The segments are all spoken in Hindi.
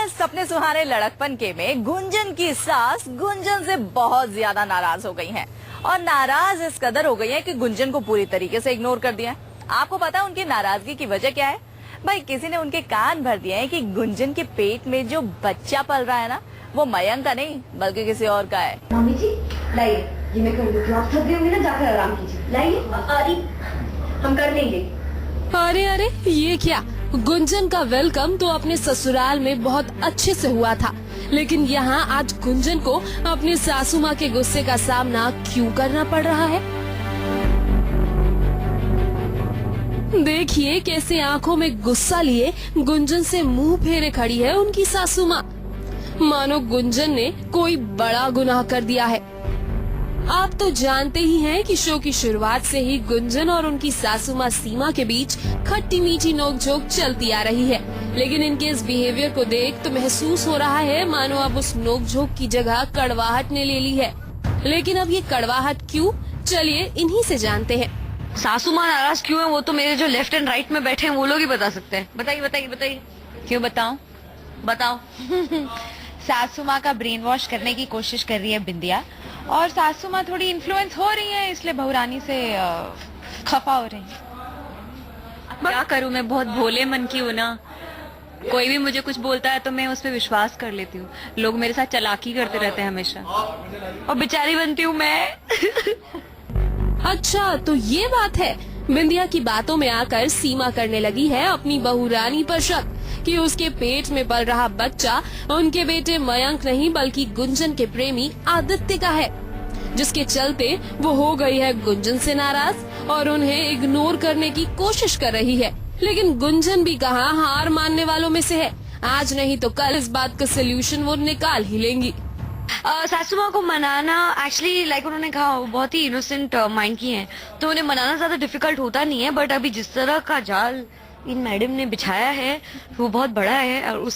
सपने सुहाने लड़कपन के में गुंजन की सास गुंजन से बहुत ज्यादा नाराज हो गई हैं और नाराज इस कदर हो गई हैं कि गुंजन को पूरी तरीके से इग्नोर कर दिया है। आपको पता है उनकी नाराजगी की वजह क्या है? भाई किसी ने उनके कान भर दिए हैं कि गुंजन के पेट में जो बच्चा पल रहा है ना, वो मयंक का नहीं बल्कि किसी और का है। मम्मी जी लाइए, ये मैं कर देती हूँ। आप थक गए होंगे ना, जाकर आराम कीजिए। लाइए, हम कर लेंगे। अरे अरे ये क्या, गुंजन का वेलकम तो अपने ससुराल में बहुत अच्छे से हुआ था, लेकिन यहाँ आज गुंजन को अपनी सासू माँ के गुस्से का सामना क्यों करना पड़ रहा है? देखिए कैसे आंखों में गुस्सा लिए गुंजन से मुंह फेरे खड़ी है उनकी सासू माँ, मानो गुंजन ने कोई बड़ा गुनाह कर दिया है। आप तो जानते ही हैं कि शो की शुरुआत से ही गुंजन और उनकी सासू माँ सीमा के बीच खट्टी मीठी नोकझोंक चलती आ रही है, लेकिन इनके इस बिहेवियर को देख तो महसूस हो रहा है मानो अब उस नोकझोंक की जगह कड़वाहट ने ले ली है। लेकिन अब ये कड़वाहट क्यों, चलिए इन्हीं से जानते हैं। सासू माँ नाराज क्यों है वो तो मेरे जो लेफ्ट एंड राइट में बैठे हैं वो लोग ही बता सकते हैं। बताइए बताइए बताइए। क्यों बताऊं? बताओ। सासू माँ का ब्रेन वॉश करने की कोशिश कर रही है बिंदिया, और सासू माँ थोड़ी इन्फ्लुएंस हो रही है, इसलिए बहुरानी से खफा हो रही है। क्या करूं, मैं बहुत भोले मन की हूँ ना। कोई भी मुझे कुछ बोलता है तो मैं उस पर विश्वास कर लेती हूँ। लोग मेरे साथ चालाकी करते रहते हैं हमेशा, और बेचारी बनती हूँ मैं। अच्छा तो ये बात है। बिंदिया की बातों में आकर सीमा करने लगी है अपनी बहू रानी पर शक कि उसके पेट में पल रहा बच्चा उनके बेटे मयंक नहीं बल्कि गुंजन के प्रेमी आदित्य का है, जिसके चलते वो हो गई है गुंजन से नाराज और उन्हें इग्नोर करने की कोशिश कर रही है। लेकिन गुंजन भी कहाँ हार मानने वालों में से है। आज नहीं तो कल इस बात का सोल्यूशन वो निकाल ही लेंगी। सासू माँ को मनाना एक्चुअली लाइक उन्होंने कहा वो बहुत ही इनोसेंट माइंड की हैं, तो उन्हें मनाना ज्यादा डिफिकल्ट होता नहीं है। बट अभी जिस तरह का जाल इन मैडम ने बिछाया है वो बहुत बड़ा है, और उस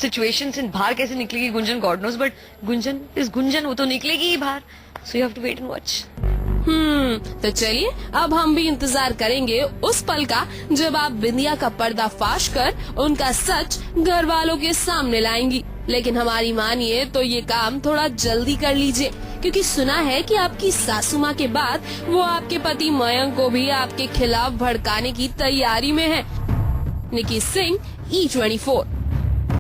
सिचुएशन से बाहर कैसे निकलेगी Gunjan god knows, but Gunjan is Gunjan, वो तो निकलेगी ही बाहर। So you have to wait and watch. तो चलिए अब हम भी इंतजार करेंगे उस पल का जब आप बिंदिया का पर्दाफाश कर उनका सच घर वालों के सामने लाएंगी। लेकिन हमारी मानिए तो ये काम थोड़ा जल्दी कर लीजिए, क्योंकि सुना है कि आपकी सासू माँ के बाद वो आपके पति मयंक को भी आपके खिलाफ भड़काने की तैयारी में है। निकी सिंह, E24।